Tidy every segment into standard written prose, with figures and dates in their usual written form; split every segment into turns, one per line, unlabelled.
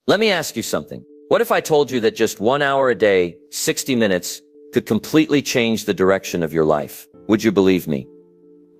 Let me ask you something. What if I told you that just 1 hour a day, 60 minutes, could completely change the direction of your life? Would you believe me?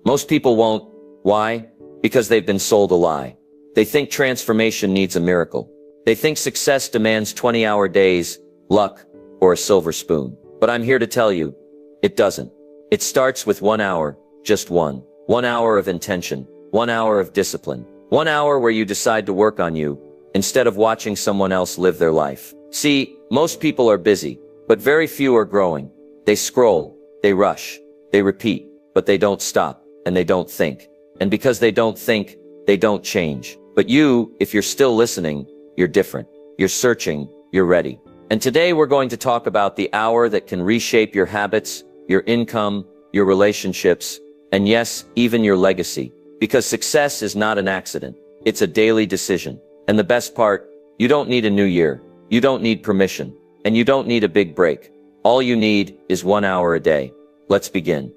Most people won't. Why? Because they've been sold a lie. They think transformation needs a miracle. They think success demands 20-hour days, luck, or a silver spoon. But I'm here to tell you, it doesn't. It starts with 1 hour, just one. 1 hour of intention, 1 hour of discipline, 1 hour where you decide to work on you, instead of watching someone else live their life. See, most people are busy, but very few are growing. They scroll, they rush, they repeat, but they don't stop, and they don't think. And because they don't think, they don't change. But you, if you're still listening, you're different. You're searching, you're ready. And today we're going to talk about the hour that can reshape your habits, your income, your relationships, and yes, even your legacy. Because success is not an accident. It's a daily decision. And the best part, you don't need a new year. You don't need permission. And you don't need a big break. All you need is 1 hour a day. Let's begin.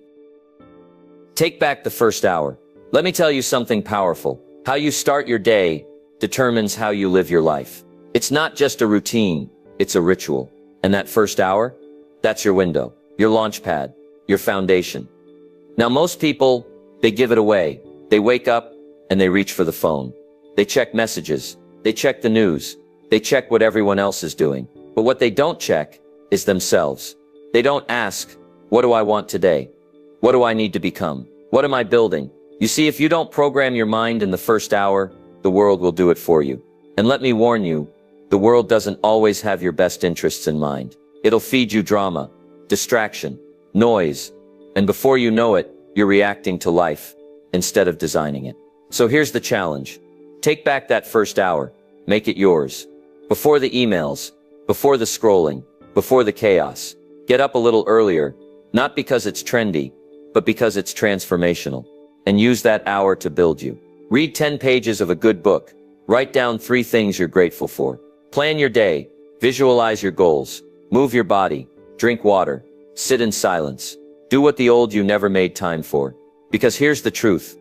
Take back the first hour. Let me tell you something powerful. How you start your day determines how you live your life. It's not just a routine, it's a ritual. And that first hour, that's your window, your launch pad, your foundation. Now most people, they give it away. They wake up and they reach for the phone. They check messages. They check the news. They check what everyone else is doing. But what they don't check is themselves. They don't ask, what do I want today? What do I need to become? What am I building? You see, if you don't program your mind in the first hour, the world will do it for you. And let me warn you, the world doesn't always have your best interests in mind. It'll feed you drama, distraction, noise, and before you know it, you're reacting to life instead of designing it. So here's the challenge. Take back that first hour. Make it yours. Before the emails, before the scrolling, before the chaos. Get up a little earlier, not because it's trendy, but because it's transformational. And use that hour to build you. Read 10 pages of a good book. Write down 3 things you're grateful for. Plan your day. Visualize your goals. Move your body. Drink water. Sit in silence. Do what the old you never made time for. Because here's the truth.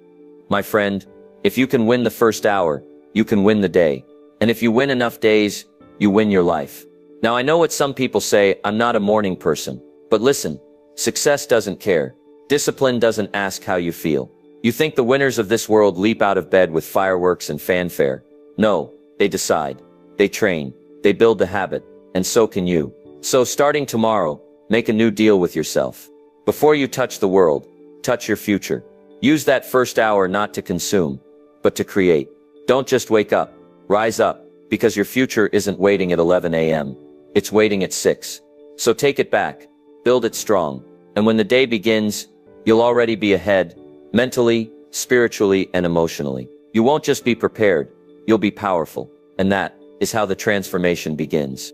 My friend, if you can win the first hour, you can win the day. And if you win enough days, you win your life. Now I know what some people say, I'm not a morning person. But listen, success doesn't care. Discipline doesn't ask how you feel. You think the winners of this world leap out of bed with fireworks and fanfare. No, they decide. They train. They build the habit. And so can you. So starting tomorrow, make a new deal with yourself. Before you touch the world, touch your future. Use that first hour not to consume, but to create. Don't just wake up. Rise up, because your future isn't waiting at 11 a.m. It's waiting at 6. So take it back. Build it strong. And when the day begins, you'll already be ahead, mentally, spiritually, and emotionally. You won't just be prepared, you'll be powerful. And that is how the transformation begins.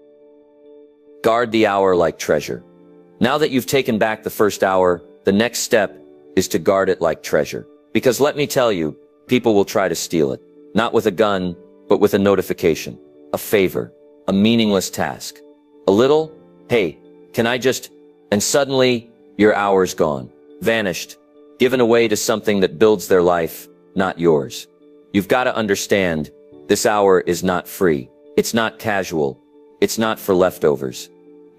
Guard the hour like treasure. Now that you've taken back the first hour, the next step is to guard it like treasure. Because let me tell you, people will try to steal it. Not with a gun, but with a notification, a favor, a meaningless task. A little, hey, can I just... And suddenly, your hour's gone, vanished, given away to something that builds their life, not yours. You've got to understand, this hour is not free. It's not casual. It's not for leftovers.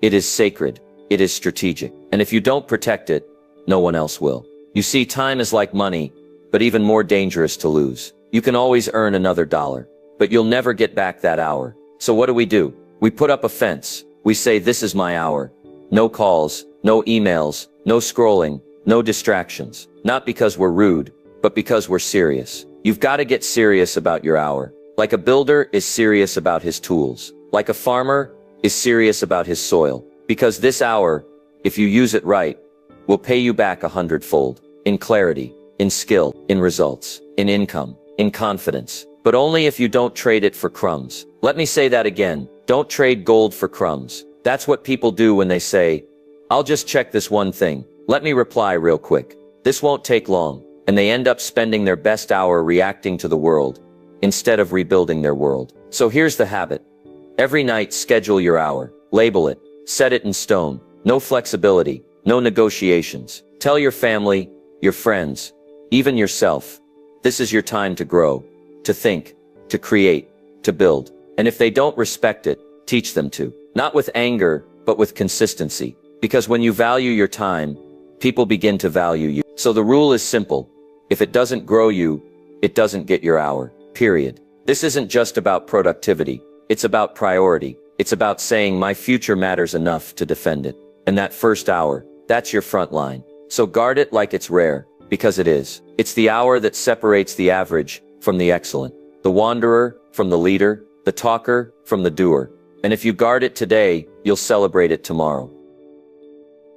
It is sacred. It is strategic. And if you don't protect it, no one else will. You see, time is like money, but even more dangerous to lose. You can always earn another dollar, but you'll never get back that hour. So what do? We put up a fence. We say, this is my hour. No calls, no emails, no scrolling, no distractions. Not because we're rude, but because we're serious. You've got to get serious about your hour. Like a builder is serious about his tools. Like a farmer is serious about his soil. Because this hour, if you use it right, will pay you back 100-fold. In clarity, in skill, in results, in income, in confidence. But only if you don't trade it for crumbs. Let me say that again. Don't trade gold for crumbs. That's what people do when they say, I'll just check this one thing. Let me reply real quick. This won't take long. And they end up spending their best hour reacting to the world, instead of rebuilding their world. So here's the habit. Every night, schedule your hour. Label it. Set it in stone. No flexibility. No negotiations. Tell your family, your friends, even yourself. This is your time to grow, to think, to create, to build. And if they don't respect it, teach them to. Not with anger, but with consistency. Because when you value your time, people begin to value you. So the rule is simple. If it doesn't grow you, it doesn't get your hour. Period. This isn't just about productivity. It's about priority. It's about saying my future matters enough to defend it. And that first hour, that's your front line. So guard it like it's rare, because it is. It's the hour that separates the average from the excellent, the wanderer from the leader, the talker from the doer. And if you guard it today, you'll celebrate it tomorrow.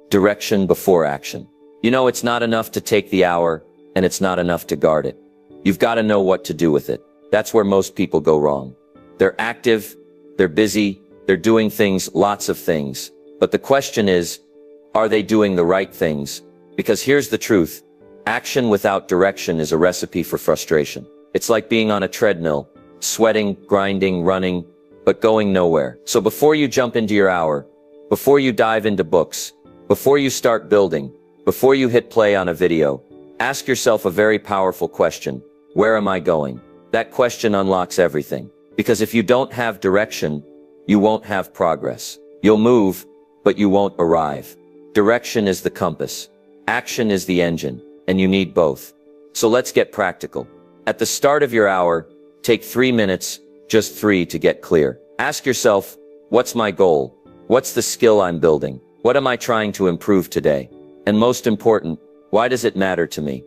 Direction before action. You know, it's not enough to take the hour, and it's not enough to guard it. You've got to know what to do with it. That's where most people go wrong. They're active, they're busy, they're doing things, lots of things. But the question is, are they doing the right things? Because here's the truth. Action without direction is a recipe for frustration. It's like being on a treadmill, sweating, grinding, running, but going nowhere. So before you jump into your hour, before you dive into books, before you start building, before you hit play on a video, ask yourself a very powerful question. Where am I going? That question unlocks everything. Because if you don't have direction, you won't have progress. You'll move, but you won't arrive. Direction is the compass. Action is the engine, and you need both. So let's get practical. At the start of your hour, take 3 minutes, just 3 to get clear. Ask yourself, what's my goal? What's the skill I'm building? What am I trying to improve today? And most important, why does it matter to me?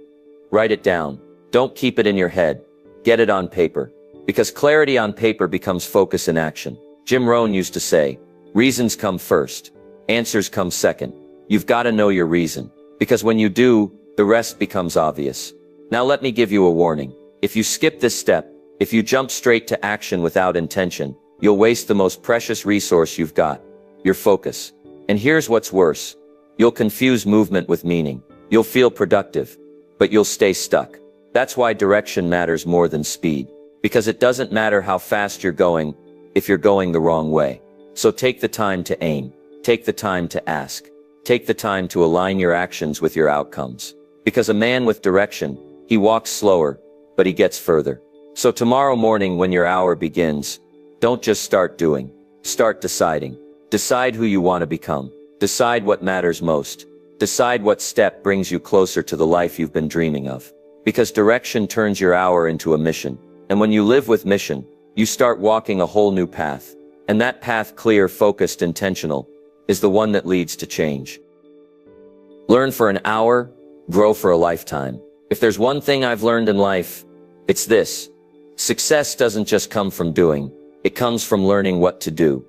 Write it down. Don't keep it in your head. Get it on paper. Because clarity on paper becomes focus in action. Jim Rohn used to say, reasons come first. Answers come second. You've got to know your reason. Because when you do, the rest becomes obvious. Now let me give you a warning. If you skip this step, if you jump straight to action without intention, you'll waste the most precious resource you've got, your focus. And here's what's worse. You'll confuse movement with meaning. You'll feel productive, but you'll stay stuck. That's why direction matters more than speed. Because it doesn't matter how fast you're going, if you're going the wrong way. So take the time to aim. Take the time to ask. Take the time to align your actions with your outcomes. Because a man with direction, he walks slower, but he gets further. So tomorrow morning when your hour begins, don't just start doing. Start deciding. Decide who you want to become. Decide what matters most. Decide what step brings you closer to the life you've been dreaming of. Because direction turns your hour into a mission. And when you live with mission, you start walking a whole new path. And that path, clear, focused, intentional, is the one that leads to change. Learn for an hour, grow for a lifetime. If there's one thing I've learned in life, it's this. Success doesn't just come from doing, it comes from learning what to do.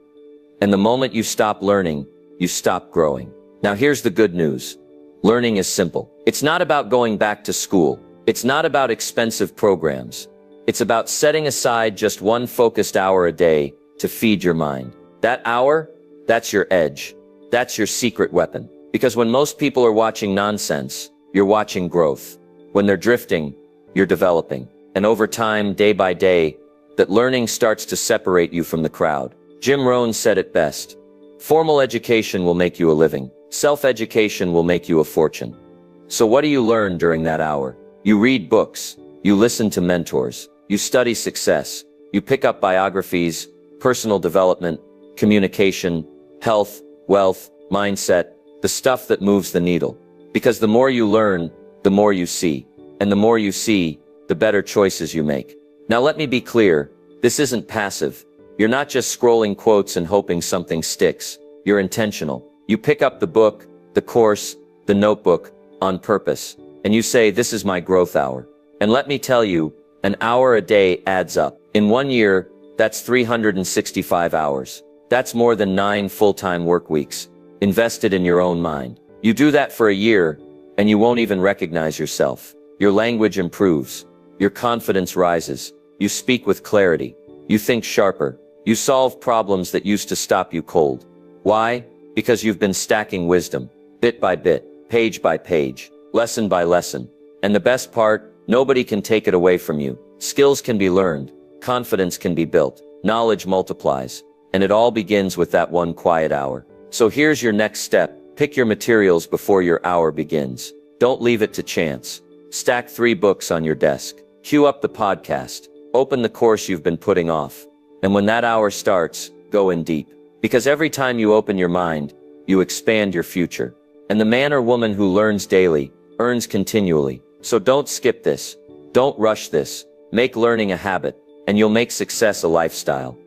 And the moment you stop learning, you stop growing. Now here's the good news. Learning is simple. It's not about going back to school. It's not about expensive programs. It's about setting aside just one focused hour a day to feed your mind. That hour, that's your edge. That's your secret weapon. Because when most people are watching nonsense, you're watching growth. When they're drifting, you're developing. And over time, day by day, that learning starts to separate you from the crowd. Jim Rohn said it best. Formal education will make you a living. Self-education will make you a fortune. So what do you learn during that hour? You read books. You listen to mentors. You study success. You pick up biographies, personal development, communication, health, wealth, mindset, the stuff that moves the needle. Because the more you learn, the more you see. And the more you see, the better choices you make. Now let me be clear, this isn't passive. You're not just scrolling quotes and hoping something sticks. You're intentional. You pick up the book, the course, the notebook, on purpose. And you say, this is my growth hour. And let me tell you, an hour a day adds up. In 1 year, that's 365 hours. That's more than 9 full-time work weeks, invested in your own mind. You do that for a year, and you won't even recognize yourself. Your language improves. Your confidence rises. You speak with clarity. You think sharper. You solve problems that used to stop you cold. Why? Because you've been stacking wisdom, bit by bit, page by page, lesson by lesson. And the best part, nobody can take it away from you. Skills can be learned. Confidence can be built. Knowledge multiplies. And it all begins with that one quiet hour. So here's your next step. Pick your materials before your hour begins. Don't leave it to chance. Stack 3 books on your desk. Queue up the podcast. Open the course you've been putting off. And when that hour starts, go in deep. Because every time you open your mind, you expand your future. And the man or woman who learns daily, earns continually. So don't skip this. Don't rush this. Make learning a habit, and you'll make success a lifestyle.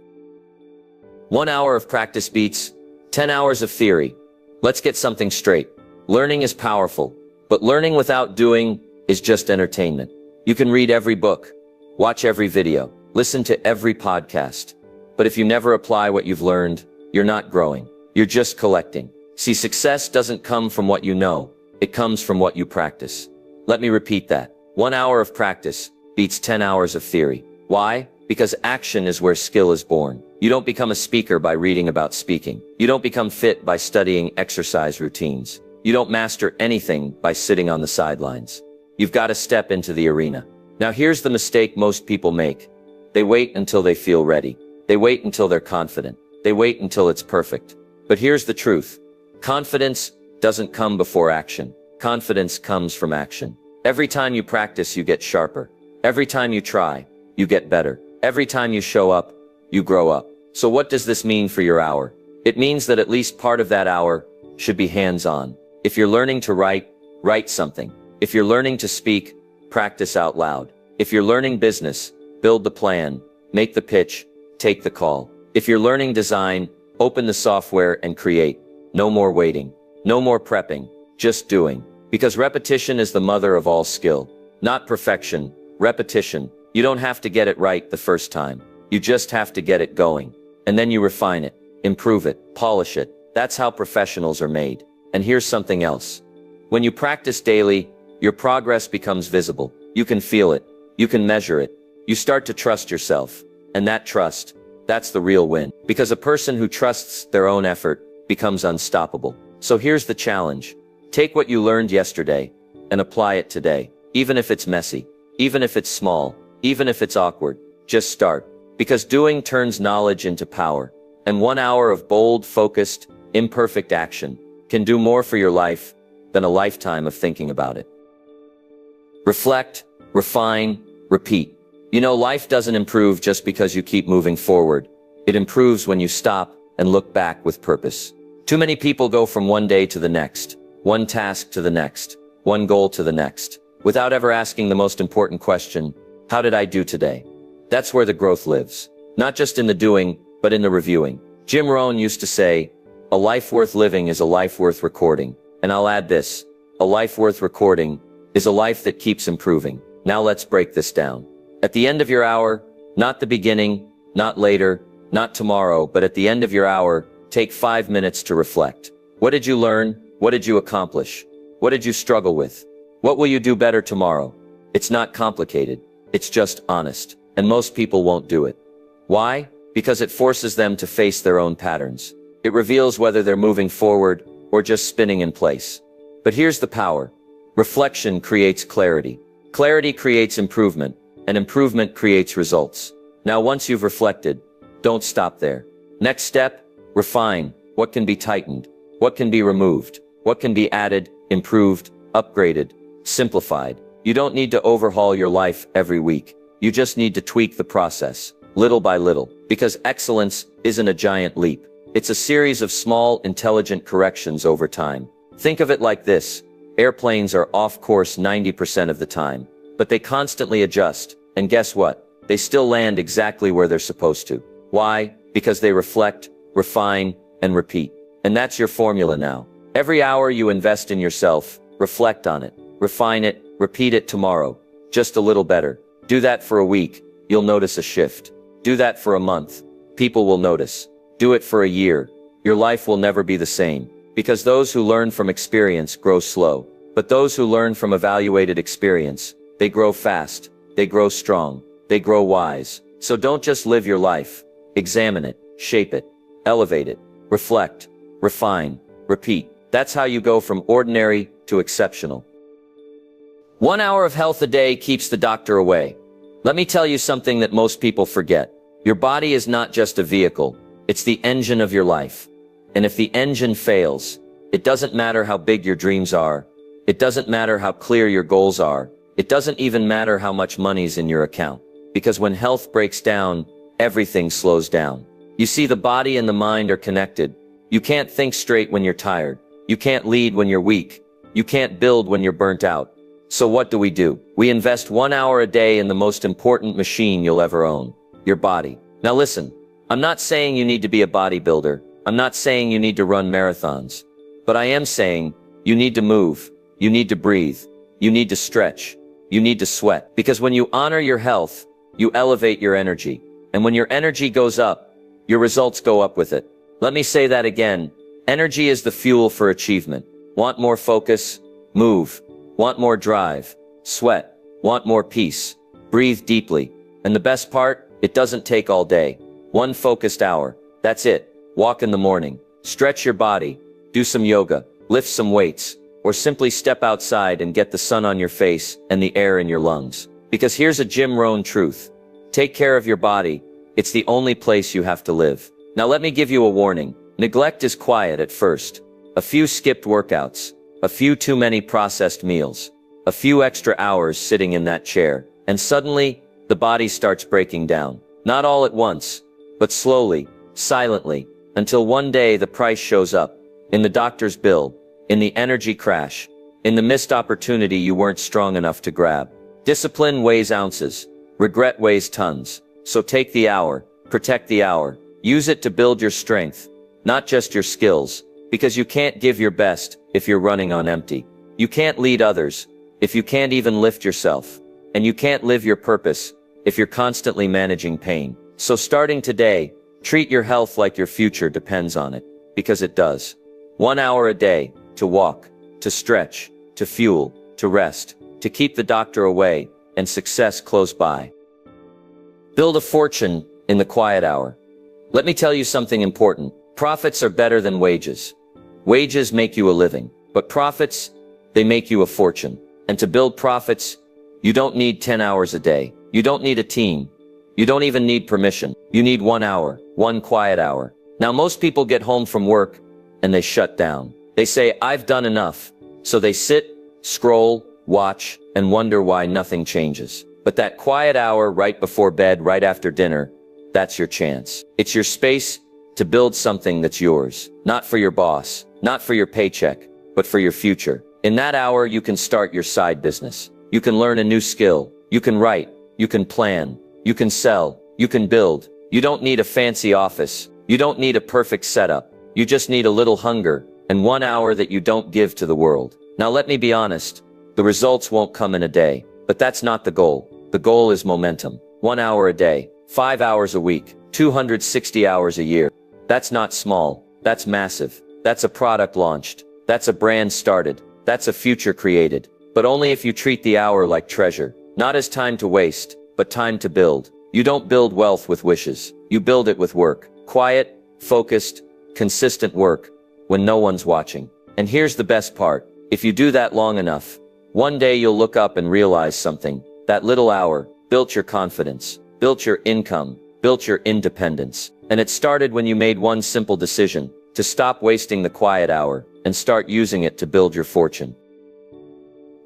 1 hour of practice beats 10 hours of theory. Let's get something straight. Learning is powerful, but learning without doing is just entertainment. You can read every book, watch every video, listen to every podcast. But if you never apply what you've learned, you're not growing. You're just collecting. See, success doesn't come from what you know. It comes from what you practice. Let me repeat that. 1 hour of practice beats 10 hours of theory. Why? Because action is where skill is born. You don't become a speaker by reading about speaking. You don't become fit by studying exercise routines. You don't master anything by sitting on the sidelines. You've got to step into the arena. Now here's the mistake most people make. They wait until they feel ready. They wait until they're confident. They wait until it's perfect. But here's the truth. Confidence doesn't come before action. Confidence comes from action. Every time you practice, you get sharper. Every time you try, you get better. Every time you show up, you grow up. So what does this mean for your hour? It means that at least part of that hour should be hands-on. If you're learning to write, write something. If you're learning to speak, practice out loud. If you're learning business, build the plan, make the pitch, take the call. If you're learning design, open the software and create. No more waiting. No more prepping. Just doing. Because repetition is the mother of all skill. Not perfection, repetition. You don't have to get it right the first time. You just have to get it going. And then you refine it, improve it, polish it. That's how professionals are made. And here's something else. When you practice daily, your progress becomes visible. You can feel it. You can measure it. You start to trust yourself. And that trust, that's the real win. Because a person who trusts their own effort becomes unstoppable. So here's the challenge. Take what you learned yesterday and apply it today. Even if it's messy, even if it's small, even if it's awkward, just start. Because doing turns knowledge into power. And 1 hour of bold, focused, imperfect action can do more for your life than a lifetime of thinking about it. Reflect, refine, repeat. You know, life doesn't improve just because you keep moving forward. It improves when you stop and look back with purpose. Too many people go from one day to the next, one task to the next, one goal to the next, without ever asking the most important question, how did I do today? That's where the growth lives. Not just in the doing, but in the reviewing. Jim Rohn used to say, a life worth living is a life worth recording. And I'll add this, a life worth recording is a life that keeps improving. Now let's break this down. At the end of your hour, not the beginning, not later, not tomorrow, but at the end of your hour, take 5 minutes to reflect. What did you learn? What did you accomplish? What did you struggle with? What will you do better tomorrow? It's not complicated. It's just honest. And most people won't do it. Why? Because it forces them to face their own patterns. It reveals whether they're moving forward or just spinning in place. But here's the power. Reflection creates clarity. Clarity creates improvement, and improvement creates results. Now once you've reflected, don't stop there. Next step, refine. What can be tightened? What can be removed? What can be added, improved, upgraded, simplified? You don't need to overhaul your life every week. You just need to tweak the process, little by little, because excellence isn't a giant leap. It's a series of small, intelligent corrections over time. Think of it like this. Airplanes are off course 90% of the time, but they constantly adjust, and guess what? They still land exactly where they're supposed to. Why? Because they reflect, refine, and repeat. And that's your formula now. Every hour you invest in yourself, reflect on it, refine it, repeat it tomorrow, just a little better. Do that for a week, you'll notice a shift. Do that for a month, people will notice. Do it for a year, your life will never be the same. Because those who learn from experience grow slow. But those who learn from evaluated experience, they grow fast, they grow strong, they grow wise. So don't just live your life. Examine it, shape it, elevate it, reflect, refine, repeat. That's how you go from ordinary to exceptional. 1 hour of health a day keeps the doctor away. Let me tell you something that most people forget. Your body is not just a vehicle, it's the engine of your life. And if the engine fails, it doesn't matter how big your dreams are. It doesn't matter how clear your goals are. It doesn't even matter how much money's in your account. Because when health breaks down, everything slows down. You see, the body and the mind are connected. You can't think straight when you're tired. You can't lead when you're weak. You can't build when you're burnt out. So what do? We invest 1 hour a day in the most important machine you'll ever own, your body. Now listen, I'm not saying you need to be a bodybuilder. I'm not saying you need to run marathons. But I am saying you need to move. You need to breathe. You need to stretch. You need to sweat. Because when you honor your health, you elevate your energy. And when your energy goes up, your results go up with it. Let me say that again. Energy is the fuel for achievement. Want more focus? Move. Want more drive? Sweat. Want more peace? Breathe deeply. And the best part? It doesn't take all day. 1 focused hour. That's it. Walk in the morning. Stretch your body. Do some yoga. Lift some weights. Or simply step outside and get the sun on your face and the air in your lungs. Because here's a Jim Rohn truth. Take care of your body. It's the only place you have to live. Now let me give you a warning. Neglect is quiet at first. A few skipped workouts. A few too many processed meals. A few extra hours sitting in that chair. And suddenly, the body starts breaking down. Not all at once, but slowly, silently, until one day the price shows up. In the doctor's bill. In the energy crash. In the missed opportunity you weren't strong enough to grab. Discipline weighs ounces. Regret weighs tons. So take the hour. Protect the hour. Use it to build your strength. Not just your skills. Because you can't give your best if you're running on empty. You can't lead others if you can't even lift yourself. And you can't live your purpose if you're constantly managing pain. So starting today, treat your health like your future depends on it. Because it does. 1 hour a day. To walk, to stretch, to fuel, to rest, to keep the doctor away, and success close by. Build a fortune in the quiet hour. Let me tell you something important. Profits are better than wages. Wages make you a living, but profits, they make you a fortune. And to build profits, you don't need 10 hours a day. You don't need a team. You don't even need permission. You need 1 hour, 1 quiet hour. Now most people get home from work and they shut down. They say, I've done enough. So they sit, scroll, watch, and wonder why nothing changes. But that quiet hour right before bed, right after dinner, that's your chance. It's your space to build something that's yours. Not for your boss, not for your paycheck, but for your future. In that hour, you can start your side business. You can learn a new skill. You can write. You can plan. You can sell. You can build. You don't need a fancy office. You don't need a perfect setup. You just need a little hunger. And 1 hour that you don't give to the world. Now let me be honest, the results won't come in a day, but that's not the goal. The goal is momentum. 1 hour a day, 5 hours a week, 260 hours a year. That's not small, that's massive. That's a product launched. That's a brand started. That's a future created. But only if you treat the hour like treasure. Not as time to waste, but time to build. You don't build wealth with wishes. You build it with work. Quiet, focused, consistent work. When no one's watching. And here's the best part. If you do that long enough, one day you'll look up and realize something. That little hour built your confidence, built your income, built your independence. And it started when you made one simple decision, to stop wasting the quiet hour and start using it to build your fortune.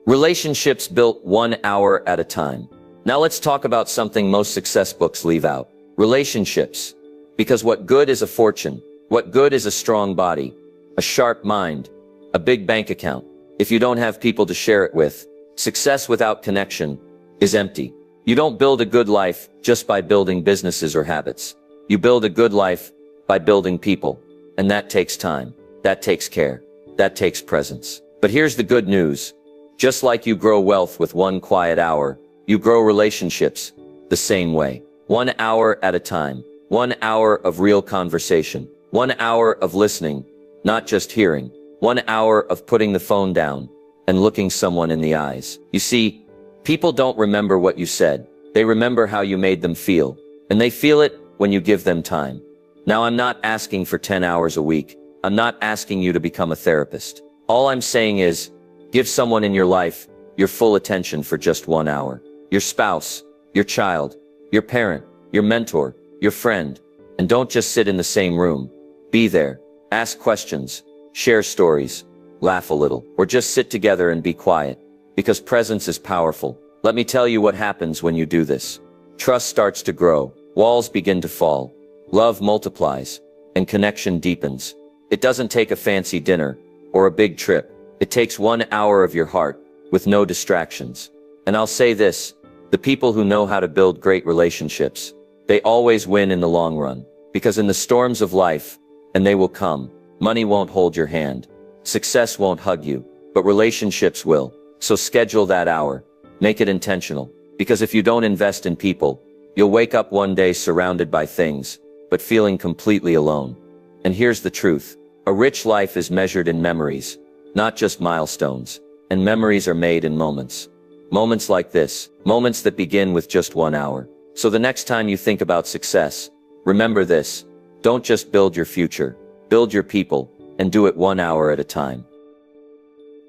Relationships built 1 hour at a time. Now let's talk about something most success books leave out. Relationships. Because what good is a fortune? What good is a strong body? A sharp mind, a big bank account. If you don't have people to share it with, success without connection is empty. You don't build a good life just by building businesses or habits. You build a good life by building people. And that takes time. That takes care. That takes presence. But here's the good news. Just like you grow wealth with 1 quiet hour, you grow relationships the same way. 1 hour at a time. 1 hour of real conversation. 1 hour of listening. Not just hearing. 1 hour of putting the phone down and looking someone in the eyes. You see, people don't remember what you said. They remember how you made them feel. And they feel it when you give them time. Now I'm not asking for 10 hours a week. I'm not asking you to become a therapist. All I'm saying is, give someone in your life your full attention for just 1 hour. Your spouse, your child, your parent, your mentor, your friend. And don't just sit in the same room. Be there. Ask questions, share stories, laugh a little, or just sit together and be quiet. Because presence is powerful. Let me tell you what happens when you do this. Trust starts to grow. walls begin to fall, love multiplies, and connection deepens. It doesn't take a fancy dinner or a big trip. It takes 1 hour of your heart with no distractions. And I'll say this, the people who know how to build great relationships, they always win in the long run, because in the storms of life, and they will come, money won't hold your hand, success won't hug you, but relationships will. So schedule that hour, make it intentional, because if you don't invest in people, you'll wake up one day surrounded by things, but feeling completely alone. And here's the truth, a rich life is measured in memories, not just milestones, and memories are made in moments. Moments like this, moments that begin with just 1 hour. So the next time you think about success, remember this, don't just build your future, build your people, and do it 1 hour at a time.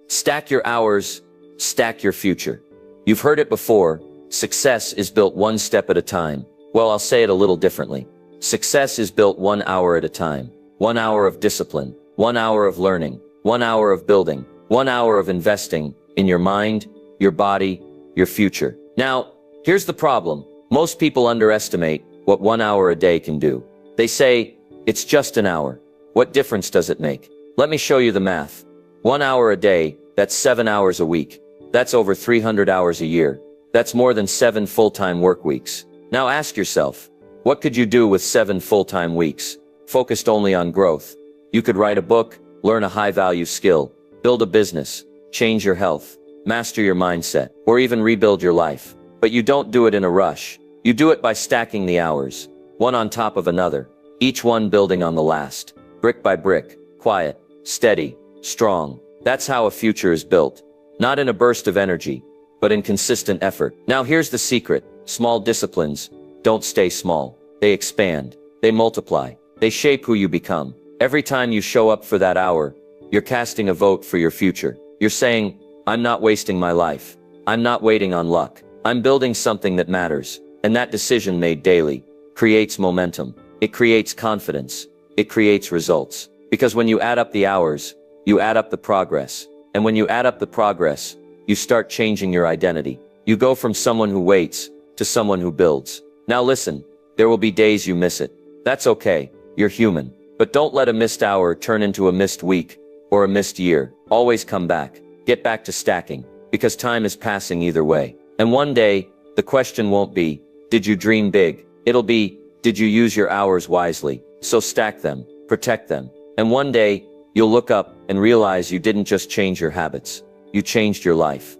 Stack your hours, stack your future. You've heard it before, success is built one step at a time. Well, I'll say it a little differently. Success is built 1 hour at a time. 1 hour of discipline, 1 hour of learning, 1 hour of building, 1 hour of investing in your mind, your body, your future. Now, here's the problem. Most people underestimate what 1 hour a day can do. They say, it's just an hour. What difference does it make? Let me show you the math. 1 hour a day, that's 7 hours a week. That's over 300 hours a year. That's more than 7 full-time work weeks. Now ask yourself, what could you do with 7 full-time weeks, focused only on growth? You could write a book, learn a high-value skill, build a business, change your health, master your mindset, or even rebuild your life. But you don't do it in a rush. You do it by stacking the hours, one on top of another, each one building on the last, brick by brick, quiet, steady, strong. That's how a future is built, not in a burst of energy, but in consistent effort. Now here's the secret, small disciplines don't stay small. They expand, they multiply, they shape who you become. Every time you show up for that hour, you're casting a vote for your future. You're saying, I'm not wasting my life. I'm not waiting on luck. I'm building something that matters. And that decision made daily creates momentum. It creates confidence. It creates results. Because when you add up the hours, you add up the progress. And when you add up the progress, you start changing your identity. You go from someone who waits to someone who builds. Now listen, there will be days you miss it. That's okay. You're human. But don't let a missed hour turn into a missed week or a missed year. Always come back. Get back to stacking, because time is passing either way. And one day, the question won't be, did you dream big? It'll be, did you use your hours wisely? So stack them, protect them. And one day, you'll look up and realize you didn't just change your habits. You changed your life.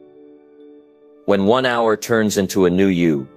When 1 hour turns into a new you,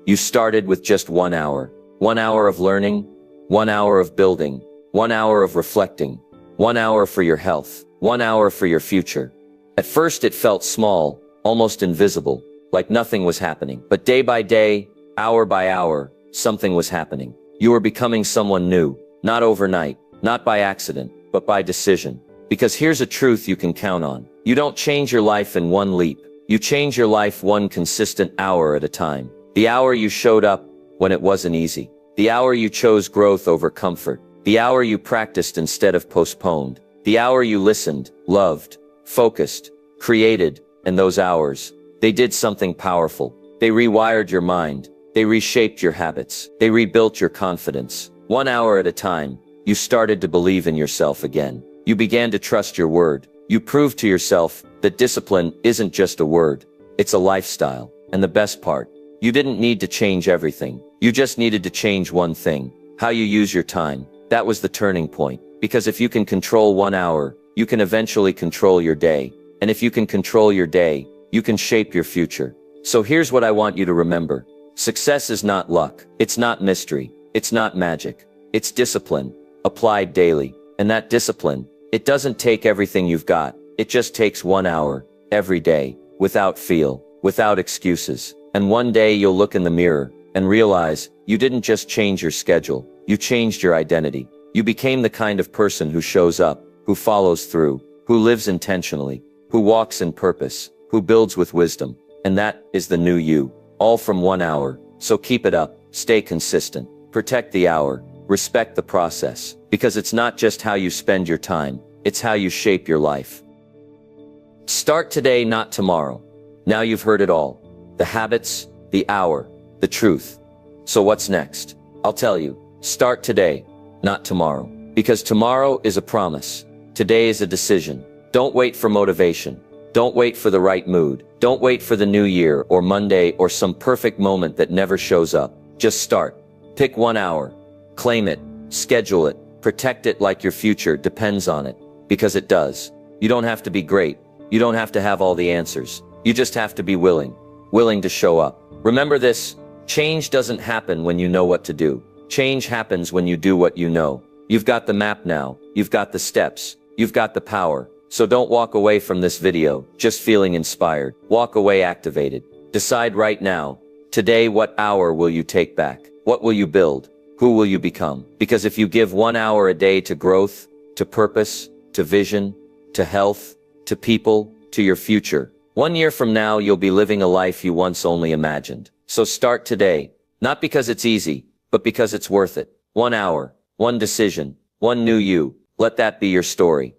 you started with just 1 hour. 1 hour of learning, 1 hour of building, 1 hour of reflecting, 1 hour for your health, 1 hour for your future. At first it felt small, almost invisible, like nothing was happening. But day by day, hour by hour, something was happening. You were becoming someone new, not overnight, not by accident, but by decision. Because here's a truth you can count on. You don't change your life in one leap. You change your life one consistent hour at a time. The hour you showed up when it wasn't easy. The hour you chose growth over comfort. The hour you practiced instead of postponed. The hour you listened, loved, focused, created, and those hours, they did something powerful. They rewired your mind. They reshaped your habits. They rebuilt your confidence. 1 hour at a time, you started to believe in yourself again. You began to trust your word. You proved to yourself that discipline isn't just a word. It's a lifestyle. And the best part, you didn't need to change everything. You just needed to change one thing, how you use your time. That was the turning point. Because if you can control 1 hour, you can eventually control your day. And if you can control your day, you can shape your future. So here's what I want you to remember. Success is not luck. It's not mystery. It's not magic. It's discipline, applied daily. And that discipline, it doesn't take everything you've got. It just takes 1 hour, every day, without feel, without excuses. And one day you'll look in the mirror and realize you didn't just change your schedule. You changed your identity. You became the kind of person who shows up, who follows through, who lives intentionally, who walks in purpose, who builds with wisdom. And that is the new you, all from 1 hour. So keep it up, stay consistent, protect the hour, respect the process, because it's not just how you spend your time, it's how you shape your life. Start today, not tomorrow. Now you've heard it all. The habits, the hour, the truth. So what's next? I'll tell you. Start today, not tomorrow. Because tomorrow is a promise. Today is a decision. Don't wait for motivation. Don't wait for the right mood. Don't wait for the new year or Monday or some perfect moment that never shows up. Just start. Pick 1 hour. Claim it. Schedule it. Protect it like your future depends on it. Because it does. You don't have to be great. You don't have to have all the answers. You just have to be willing. Willing to show up. Remember this. Change doesn't happen when you know what to do. Change happens when you do what you know. You've got the map now. You've got the steps. You've got the power. So don't walk away from this video just feeling inspired. Walk away activated. Decide right now. Today, what hour will you take back? What will you build? Who will you become? Because if you give 1 hour a day to growth, to purpose, to vision, to health, to people, to your future, 1 year from now, you'll be living a life you once only imagined. So start today. Not because it's easy, but because it's worth it. 1 hour, one decision, one new you. Let that be your story.